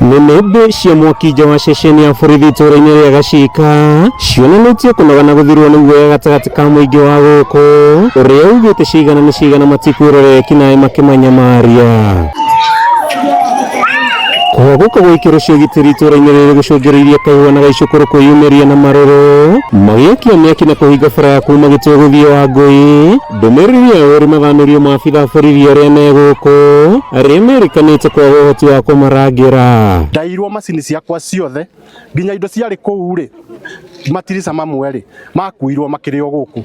Nĩnĩmbĩ cia mwakija wa ceceni ya borithi itũra-inĩ rĩa Gacika cionanĩtie kũnogana gũthirwo nĩ guoya gatagatĩ ka mũingĩ wa gũkũ ũrĩa ugĩte cigana nĩ cigana matikuĩrorera ekinaĩ makĩmanyamaria. Kwaguka gwa ikĩro cia ũgitĩri itũra-inĩ rĩrĩ gũcũngĩrĩirie kahuwa na gaicũkũrũ kwĩyumĩria na marũrũ magĩakia mĩaki na kũhinga bara ya kuma Gĩtũũ gũthiĩ Wangũi. Ndũmĩrĩri yao ĩrĩ mathanũrio ma abithaa borithi arĩa me gũkũ arĩa merĩkanĩte kwaga ũhoti wa kũmarangĩra. Ndairwo macini ciakwa ciothe nginya indo ciarĩ kũu rĩ matirica mamwe rĩ makuirwo makĩrĩ o gũkũ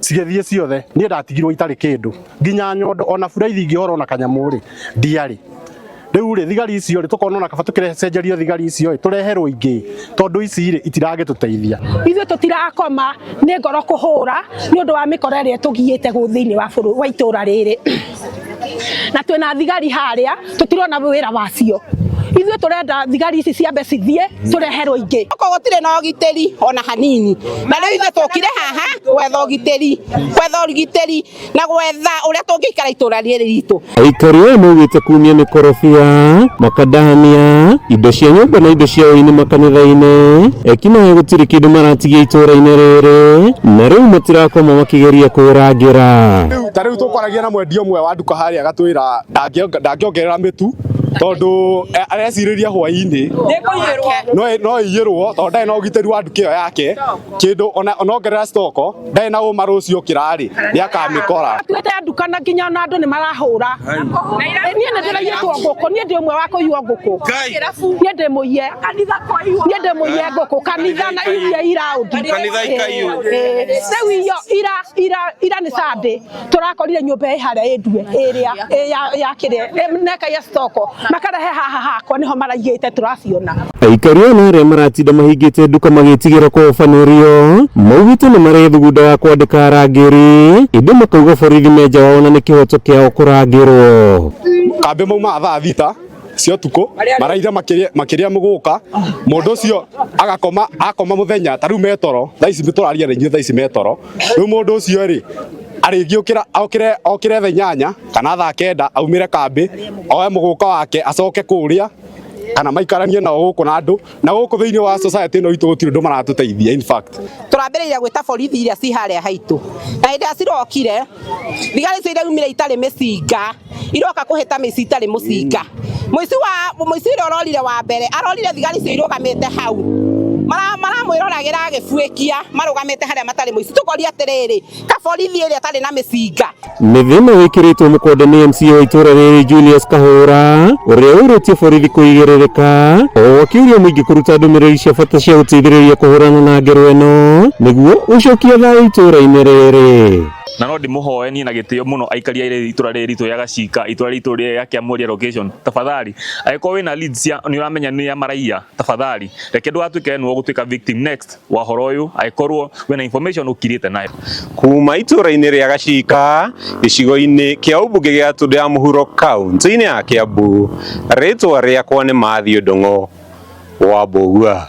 cigĩthiĩ ciothe niĩ ndatigirwo itarĩ kĩndũ nginya nyondo ona buraithi ingĩhora ona kanyamũ rĩ ndiarĩ. Rĩu rĩ thigari icio rĩ tũkona ona kaba tũkĩcenjerio thigari icio tũreherwo ingĩ tondũ ici rĩ itiragĩtũteithia. Ithuĩ tũtirakoma nĩ ngoro kũhũra nĩ ũndũ wa mĩkora ĩrĩa tũgiĩte thĩinĩ wa itũra rĩrĩ na twĩna thigari harĩa tũtirona wĩra wacio. Ithuĩ tũrenda thigari ici ciambe cithiĩ tũreherwo ingĩ. Okorwo gũtirĩ na ũgitĩri ona hanini na rĩu ithuĩ tũkire haha gwetha ũgitĩri na gwetha ũrĩa tũngĩikara itũra rĩrĩ ritũ. Aikari aya maugĩte kumia mĩkorobia, makadamia, indo cia nyũmba na indo cia ũini makanitha-inĩ ekinaĩ gũtirĩ kĩndũ maratigia itũra-inĩ rĩrĩ na rĩu matirakoma makĩgeria kwĩrangĩra. Ta rĩu tũkwaragia na mwendia ũmwe wa nduka harĩa agatwĩra ndangĩongerera mĩtu tondũ arecirĩria hwaĩ-inĩ no iyĩrwo tondũ ndarĩ na ũgitĩri wa nduka ĩyo yake kĩndũ onongerera stoko ndarĩ na ũma rũciũ kĩrarĩ nĩakamĩkora. Tuĩte nduka na nginya ona andũ nĩ marahũra. Niĩ nĩ ndĩraiyĩtwo ngũkũ, niĩ ndĩ ũmwe wa kũiywo ngũkũ, niĩ ndĩ mũiye ngũkũ kanitha na iria iraũndi rĩu iyo ira nĩ Sunday tũrakorire nyũmba harĩa ĩndue ĩrĩa yakĩrĩa nekaia stoko makarehe haha hakwa niho maraigĩte tũraciona. Aikari ona arĩa maratinda mahingĩte nduka magĩtigĩra kũbanũrio maugĩte nĩ marethugunda wa kwandĩka arangĩri ĩndĩ makauga borithi menja wao na nĩ kĩhoto kĩao kũrangĩrwo. Kambe mauma thaa thita cia ũtukũ maraira makĩria mũgũka mũndũ ũcio akoma mũthenya ta rĩu metoro thaa ici tũraria na inyuĩ thaa ici metoro rĩu mũndũ ũcio rĩ arĩngĩ okĩre thaa 8 kana thaa 9 aumĩre kambĩ oe mũgũka wake acoke kũrĩa kana maikaranie nao gũkũ na andũ na gũkũ thĩinĩ wa society ĩno itũ gũtirĩ ũndũ maratũteithia. In fact tũrambĩrĩria gwĩta borithi iria ci harĩa haitũ na hĩndĩ ĩrĩa cirokire thigari icio iraumire itarĩ mĩcinga iroka kũhĩta mĩci itarĩ mũcinga. Mũici ũrĩa ũrorire wa mbere arorire thigari icio irũgamĩte hau maramwĩroragĩra agĩbuĩkia marũgamĩte harĩa matarĩ mũici tũkoria atĩrĩrĩ kaborithi ĩrĩa atarĩ na mĩcinga. Nĩ thĩna wĩkĩrĩtwo mũkonde nĩ MCA wa itũra rĩrĩ Julius Kahũra ũrĩa ũrĩtie borithi kũigĩrĩrĩka o akĩũria mũingĩ kũruta ndũmĩrĩri cia bata cia gũteithĩrĩria kũhũrana na ngero ĩno nĩguo ũcokie thayũ itũra-inĩ rĩrĩ. Na no ndĩmũhoe niĩ na gĩtĩo mũno aikari a itũra rĩrĩ ritũ rĩa Gacika itũra ritũ rĩa Kĩamũria location tafadhali angĩkorwo wĩna leads nĩ ũramenya nĩ maraiya tafadhali reke ndũgatuĩke nĩwe gũtuĩka victim next wa ũhoro ũyũ angĩkorwo wĩna information ũkirĩte nayo. Kuma itũra-inĩ rĩa Gacika gĩcigo-inĩ kĩa ũmbunge gĩa Tũndũ ya Mũhuro kaunti-inĩ ya Kiambu rĩtwa rĩakwa nĩ Matthew Ndung'u wa Mbũgua.